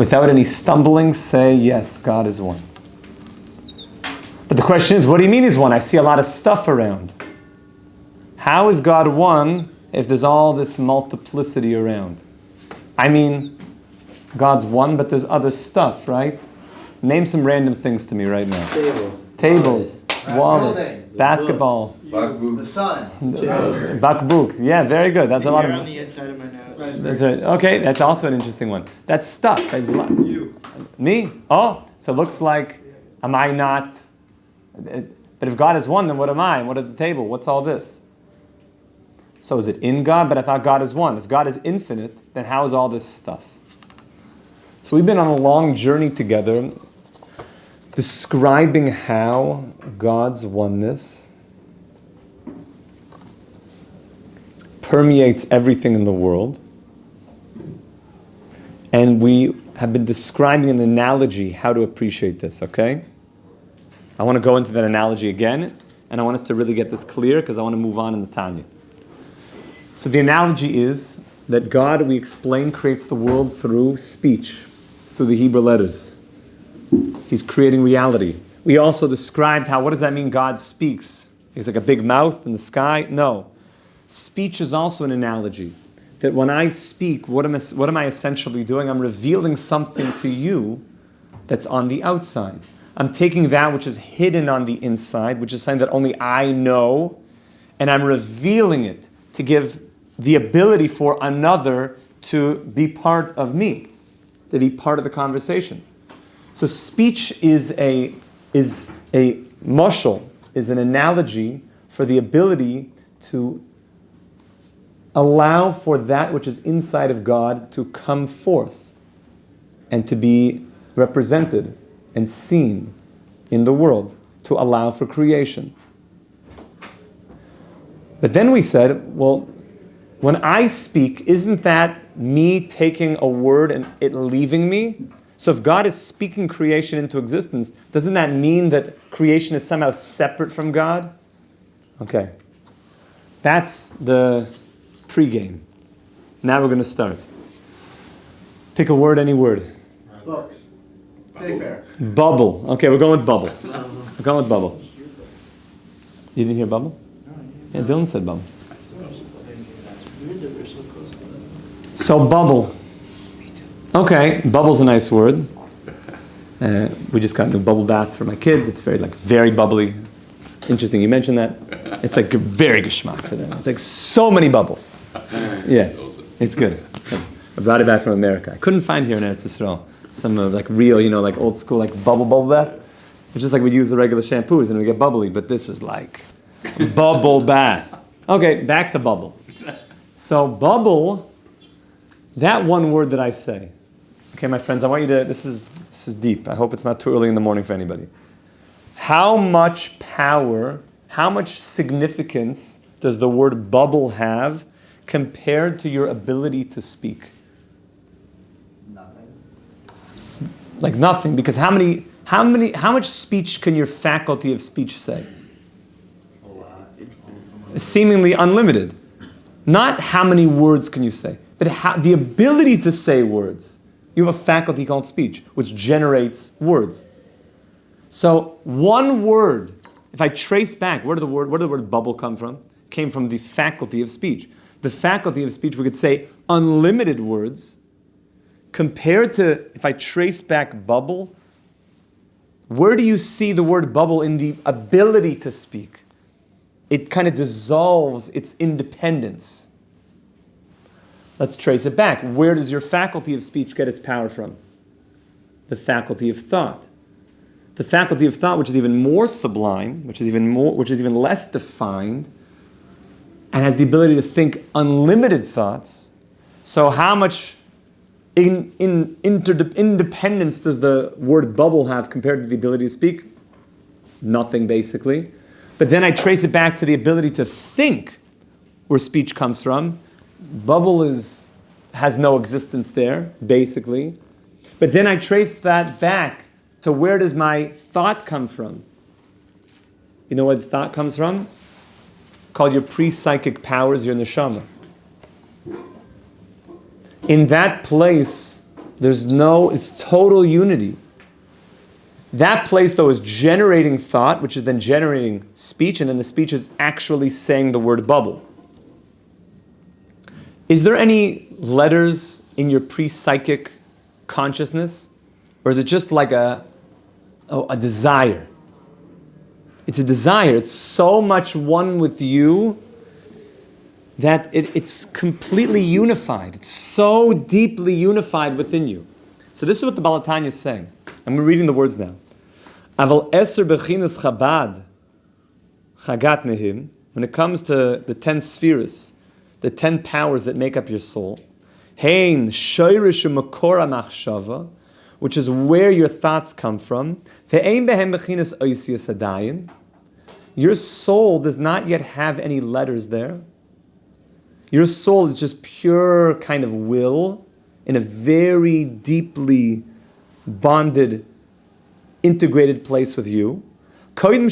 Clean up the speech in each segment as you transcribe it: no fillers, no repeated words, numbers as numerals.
without any stumbling, say, yes, God is one. But the question is, what do you mean he's one? I see a lot of stuff around. How is God one if there's all this multiplicity around? I mean, God's one, but there's other stuff, right? Name some random things to me right now. Tables, walls, basketball, the sun, bakbuk. Yeah, very good. That's a lot of. On the inside of my nose. That's right. Okay, that's also an interesting one. That's stuff. That's a lot. You. Me? Oh, so it looks like, am I not? But if God is one, then what am I? What at the table? What's all this? So is it in God? But I thought God is one. If God is infinite, then how is all this stuff? So we've been on a long journey together, describing how God's oneness permeates everything in the world. And we have been describing an analogy how to appreciate this, okay? I want to go into that analogy again, and I want us to really get this clear because I want to move on in the Tanya. So the analogy is that God, we explain, creates the world through speech, through the Hebrew letters. He's creating reality. We also described how, what does that mean God speaks? He's like a big mouth in the sky? No. Speech is also an analogy. That when I speak, what am I essentially doing? I'm revealing something to you that's on the outside. I'm taking that which is hidden on the inside, which is something that only I know, and I'm revealing it to give the ability for another to be part of me, to be part of the conversation. So speech is a mashal, is an analogy for the ability to allow for that which is inside of God to come forth and to be represented and seen in the world, to allow for creation. But then we said, well, when I speak, isn't that me taking a word and it leaving me? So if God is speaking creation into existence, doesn't that mean that creation is somehow separate from God? Okay. That's the pregame. Now we're going to start. Pick a word, any word. books. Stay fair. Bubble. Okay, we're going with bubble. We're going with bubble. You didn't hear bubble? Yeah, Dylan said bubble. So bubble. Okay, bubble's a nice word. We just got a new bubble bath for my kids. It's very bubbly. Interesting you mentioned that. It's like very geschmack for them. It's like so many bubbles. Yeah, it's good. I brought it back from America. I couldn't find here in Eretz Yisrael some real, like old school bubble bath. It's just like we use the regular shampoos and we get bubbly, but this was like bubble bath. Okay, back to bubble. So bubble, that one word that I say. Okay, my friends, I want you to, this is deep. I hope it's not too early in the morning for anybody. How much power, how much significance does the word bubble have compared to your ability to speak? Nothing. Like nothing, because how much speech can your faculty of speech say? A lot. Seemingly unlimited. Not how many words can you say, but the ability to say words. You have a faculty called speech, which generates words. So one word, if I trace back, where did the word bubble come from? It came from the faculty of speech. The faculty of speech, we could say unlimited words, compared to, if I trace back bubble, where do you see the word bubble in the ability to speak? It kind of dissolves its independence. Let's trace it back. Where does your faculty of speech get its power from? The faculty of thought. The faculty of thought, which is even more sublime, which is even less defined, and has the ability to think unlimited thoughts. So how much independence does the word bubble have compared to the ability to speak? Nothing, basically. But then I trace it back to the ability to think, where speech comes from. Bubble has no existence there, basically. But then I trace that back to where does my thought come from? You know where the thought comes from? Called your pre-psychic powers, your neshama. In that place, It's total unity. That place, though, is generating thought, which is then generating speech, and then the speech is actually saying the word bubble. Is there any letters in your pre-psychic consciousness? Or is it just like a desire? It's a desire. It's so much one with you that it's completely unified. It's so deeply unified within you. So this is what the Balatanya is saying. I'm reading the words now. Aval eser bechinas chabad chagat nehim. When it comes to the 10 spheres, the 10 powers that make up your soul, hein shoyrish makora machshava, which is where your thoughts come from. Ve'ein behem bechinas oisias hadayin. Your soul does not yet have any letters there. Your soul is just pure kind of will in a very deeply bonded, integrated place with you. Even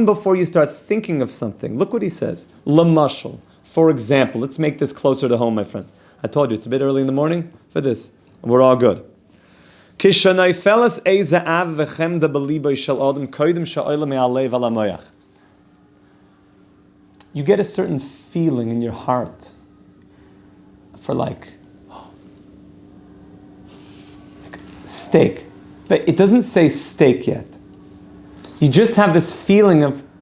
before you start thinking of something, look what he says. Lamashal. For example, let's make this closer to home, my friends. I told you, it's a bit early in the morning for this. We're all good. You get a certain feeling in your heart for like steak. But it doesn't say steak yet. You just have this feeling of